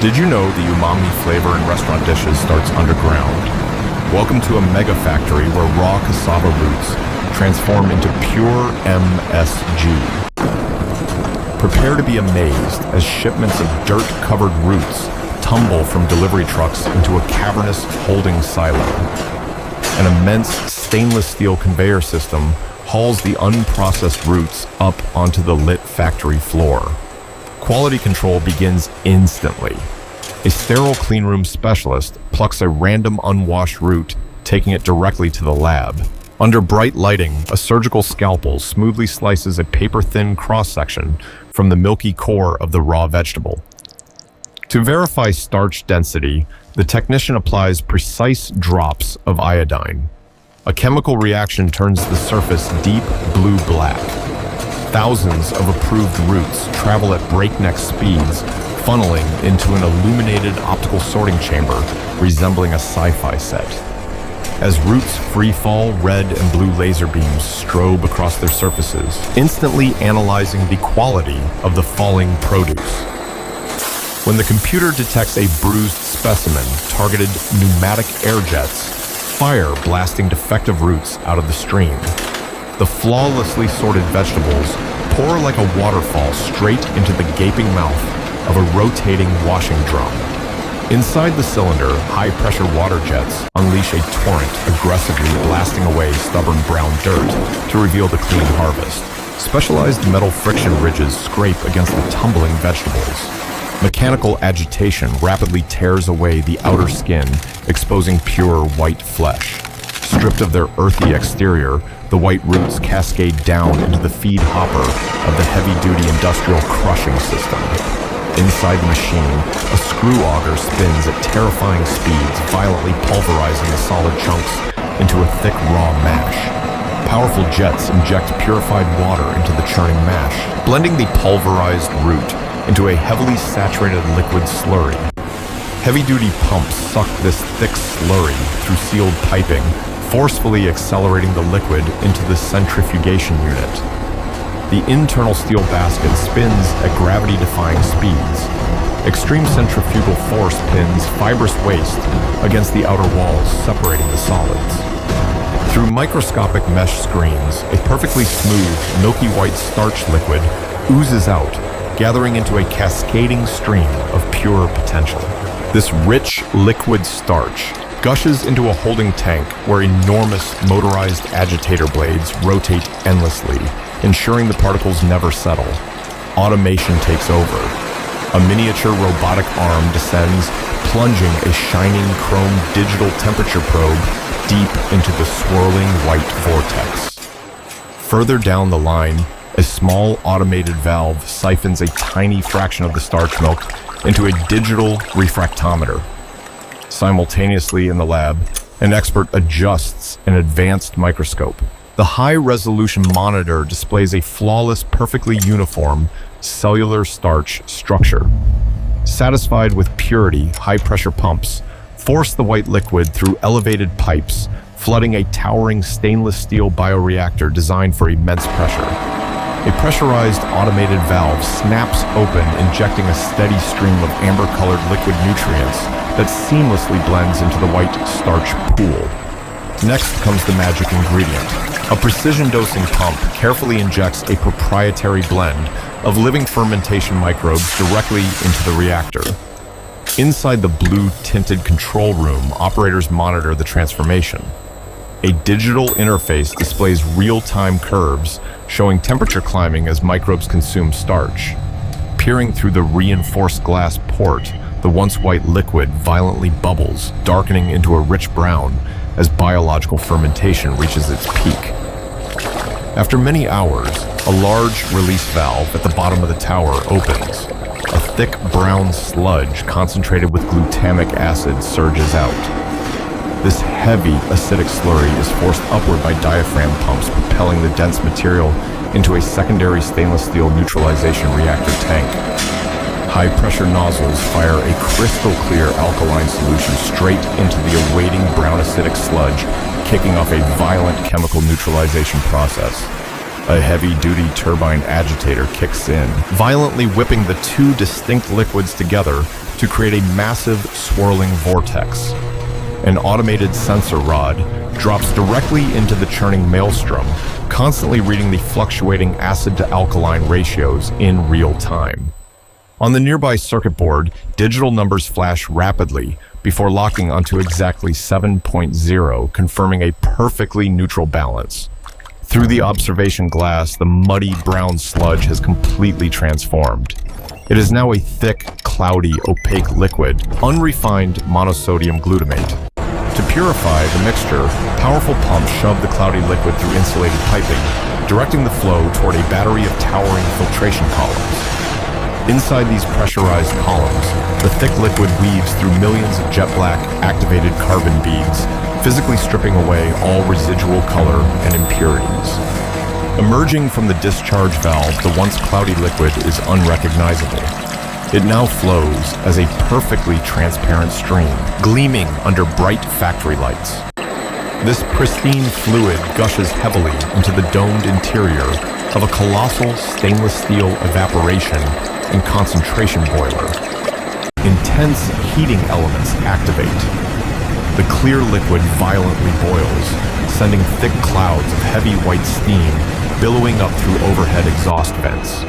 Did you know the umami flavor in restaurant dishes starts underground? Welcome to a mega factory where raw cassava roots transform into pure MSG. Prepare to be amazed as shipments of dirt-covered roots tumble from delivery trucks into a cavernous holding silo. An immense stainless steel conveyor system hauls the unprocessed roots up onto the lit factory floor. Quality control begins instantly. A sterile cleanroom specialist plucks a random unwashed root, taking it directly to the lab. Under bright lighting, a surgical scalpel smoothly slices a paper-thin cross-section from the milky core of the raw vegetable. To verify starch density, the technician applies precise drops of iodine. A chemical reaction turns the surface deep blue-black. Thousands of approved roots travel at breakneck speeds, funneling into an illuminated optical sorting chamber resembling a sci-fi set. As roots free-fall, red and blue laser beams strobe across their surfaces, instantly analyzing the quality of the falling produce. When the computer detects a bruised specimen, targeted pneumatic air jets fire blasting defective roots out of the stream. The flawlessly sorted vegetables pour like a waterfall straight into the gaping mouth of a rotating washing drum. Inside the cylinder, high-pressure water jets unleash a torrent, aggressively blasting away stubborn brown dirt to reveal the clean harvest. Specialized metal friction ridges scrape against the tumbling vegetables. Mechanical agitation rapidly tears away the outer skin, exposing pure white flesh. Stripped of their earthy exterior, the white roots cascade down into the feed hopper of the heavy-duty industrial crushing system. Inside the machine, a screw auger spins at terrifying speeds, violently pulverizing the solid chunks into a thick raw mash. Powerful jets inject purified water into the churning mash, blending the pulverized root into a heavily saturated liquid slurry. Heavy-duty pumps suck this thick slurry through sealed piping, forcefully accelerating the liquid into the centrifugation unit. The internal steel basket spins at gravity-defying speeds. Extreme centrifugal force pins fibrous waste against the outer walls, separating the solids. Through microscopic mesh screens, a perfectly smooth, milky white starch liquid oozes out, gathering into a cascading stream of pure potential. This rich, liquid starch gushes into a holding tank where enormous motorized agitator blades rotate endlessly, ensuring the particles never settle. Automation takes over. A miniature robotic arm descends, plunging a shining chrome digital temperature probe deep into the swirling white vortex. Further down the line, a small automated valve siphons a tiny fraction of the starch milk into a digital refractometer. Simultaneously in the lab, an expert adjusts an advanced microscope. The high-resolution monitor displays a flawless, perfectly uniform cellular starch structure. Satisfied with purity, high-pressure pumps force the white liquid through elevated pipes, flooding a towering stainless steel bioreactor designed for immense pressure. A pressurized automated valve snaps open, injecting a steady stream of amber-colored liquid nutrients that seamlessly blends into the white starch pool. Next comes the magic ingredient. A precision dosing pump carefully injects a proprietary blend of living fermentation microbes directly into the reactor. Inside the blue-tinted control room, operators monitor the transformation. A digital interface displays real-time curves, showing temperature climbing as microbes consume starch. Peering through the reinforced glass port, the once white liquid violently bubbles, darkening into a rich brown as biological fermentation reaches its peak. After many hours, a large release valve at the bottom of the tower opens. A thick brown sludge concentrated with glutamic acid surges out. This heavy acidic slurry is forced upward by diaphragm pumps, propelling the dense material into a secondary stainless steel neutralization reactor tank. High-pressure nozzles fire a crystal-clear alkaline solution straight into the awaiting brown acidic sludge, kicking off a violent chemical neutralization process. A heavy-duty turbine agitator kicks in, violently whipping the two distinct liquids together to create a massive swirling vortex. An automated sensor rod drops directly into the churning maelstrom, constantly reading the fluctuating acid-to-alkaline ratios in real time. On the nearby circuit board, digital numbers flash rapidly before locking onto exactly 7.0, confirming a perfectly neutral balance. Through the observation glass, the muddy brown sludge has completely transformed. It is now a thick, cloudy, opaque liquid, unrefined monosodium glutamate. To purify the mixture, powerful pumps shove the cloudy liquid through insulated piping, directing the flow toward a battery of towering filtration columns. Inside these pressurized columns, the thick liquid weaves through millions of jet black activated carbon beads, physically stripping away all residual color and impurities. Emerging from the discharge valve, the once cloudy liquid is unrecognizable. It now flows as a perfectly transparent stream, gleaming under bright factory lights. This pristine fluid gushes heavily into the domed interior of a colossal stainless steel evaporation and concentration boiler. Intense heating elements activate. The clear liquid violently boils, sending thick clouds of heavy white steam billowing up through overhead exhaust vents.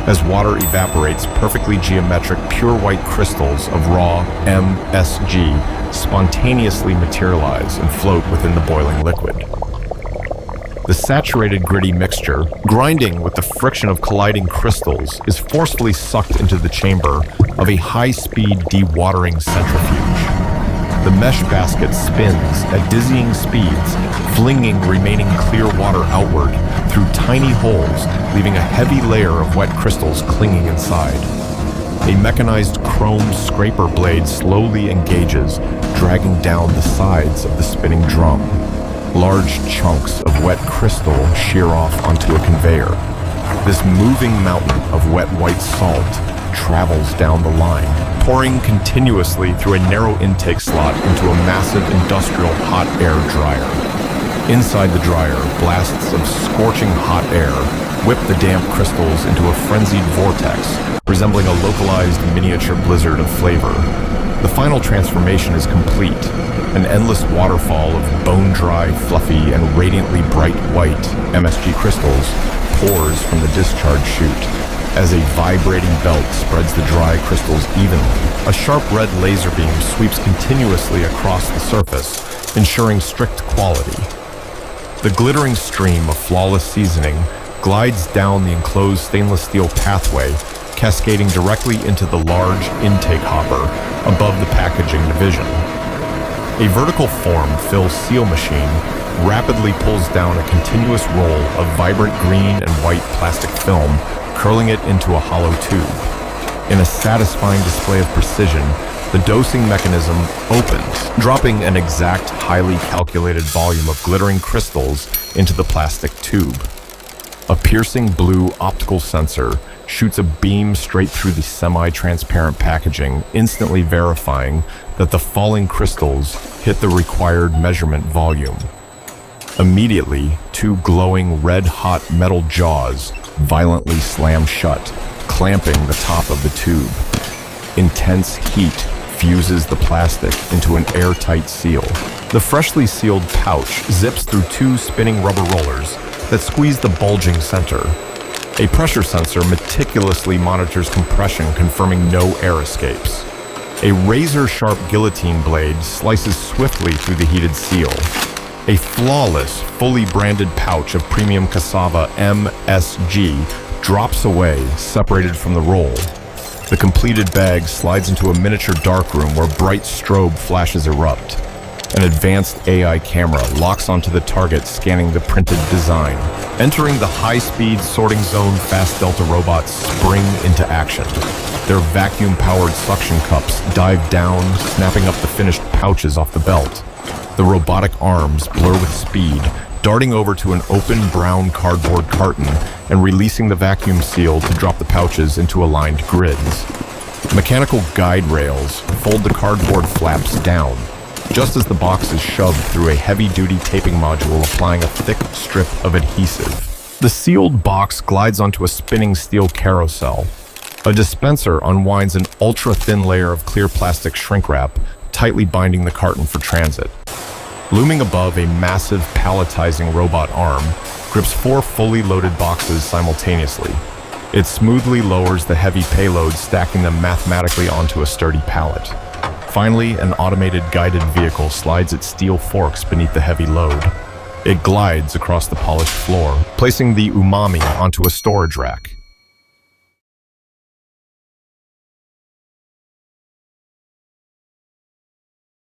As water evaporates, perfectly geometric pure white crystals of raw MSG spontaneously materialize and float within the boiling liquid. The saturated gritty mixture, grinding with the friction of colliding crystals, is forcefully sucked into the chamber of a high-speed dewatering centrifuge. The mesh basket spins at dizzying speeds, flinging remaining clear water outward through tiny holes, leaving a heavy layer of wet crystals clinging inside. A mechanized chrome scraper blade slowly engages, dragging down the sides of the spinning drum. Large chunks of wet crystal shear off onto a conveyor. This moving mountain of wet white salt travels down the line, pouring continuously through a narrow intake slot into a massive industrial hot air dryer. Inside the dryer, blasts of scorching hot air whip the damp crystals into a frenzied vortex, resembling a localized miniature blizzard of flavor. The final transformation is complete. An endless waterfall of bone-dry, fluffy, and radiantly bright white MSG crystals pours from the discharge chute. As a vibrating belt spreads the dry crystals evenly, a sharp red laser beam sweeps continuously across the surface, ensuring strict quality. The glittering stream of flawless seasoning glides down the enclosed stainless steel pathway, cascading directly into the large intake hopper above the packaging division. A vertical form-fill seal machine rapidly pulls down a continuous roll of vibrant green and white plastic film, curling it into a hollow tube. In a satisfying display of precision, the dosing mechanism opens, dropping an exact, highly calculated volume of glittering crystals into the plastic tube. A piercing blue optical sensor shoots a beam straight through the semi-transparent packaging, instantly verifying that the falling crystals hit the required measurement volume. Immediately, two glowing red-hot metal jaws violently slam shut, clamping the top of the tube. Intense heat fuses the plastic into an airtight seal. The freshly sealed pouch zips through two spinning rubber rollers that squeeze the bulging center. A pressure sensor meticulously monitors compression, confirming no air escapes. A razor-sharp guillotine blade slices swiftly through the heated seal. A flawless, fully branded pouch of premium Cassava MSG drops away, separated from the roll. The completed bag slides into a miniature darkroom where bright strobe flashes erupt. An advanced AI camera locks onto the target, scanning the printed design. Entering the high-speed sorting zone, fast Delta robots spring into action. Their vacuum-powered suction cups dive down, snapping up the finished pouches off the belt. The robotic arms blur with speed, darting over to an open brown cardboard carton and releasing the vacuum seal to drop the pouches into aligned grids. Mechanical guide rails fold the cardboard flaps down, just as the box is shoved through a heavy-duty taping module applying a thick strip of adhesive. The sealed box glides onto a spinning steel carousel. A dispenser unwinds an ultra-thin layer of clear plastic shrink wrap, tightly binding the carton for transit. Looming above a massive palletizing robot arm grips 4 fully loaded boxes simultaneously. It smoothly lowers the heavy payload, stacking them mathematically onto a sturdy pallet. Finally, an automated guided vehicle slides its steel forks beneath the heavy load. It glides across the polished floor, placing the Umami onto a storage rack.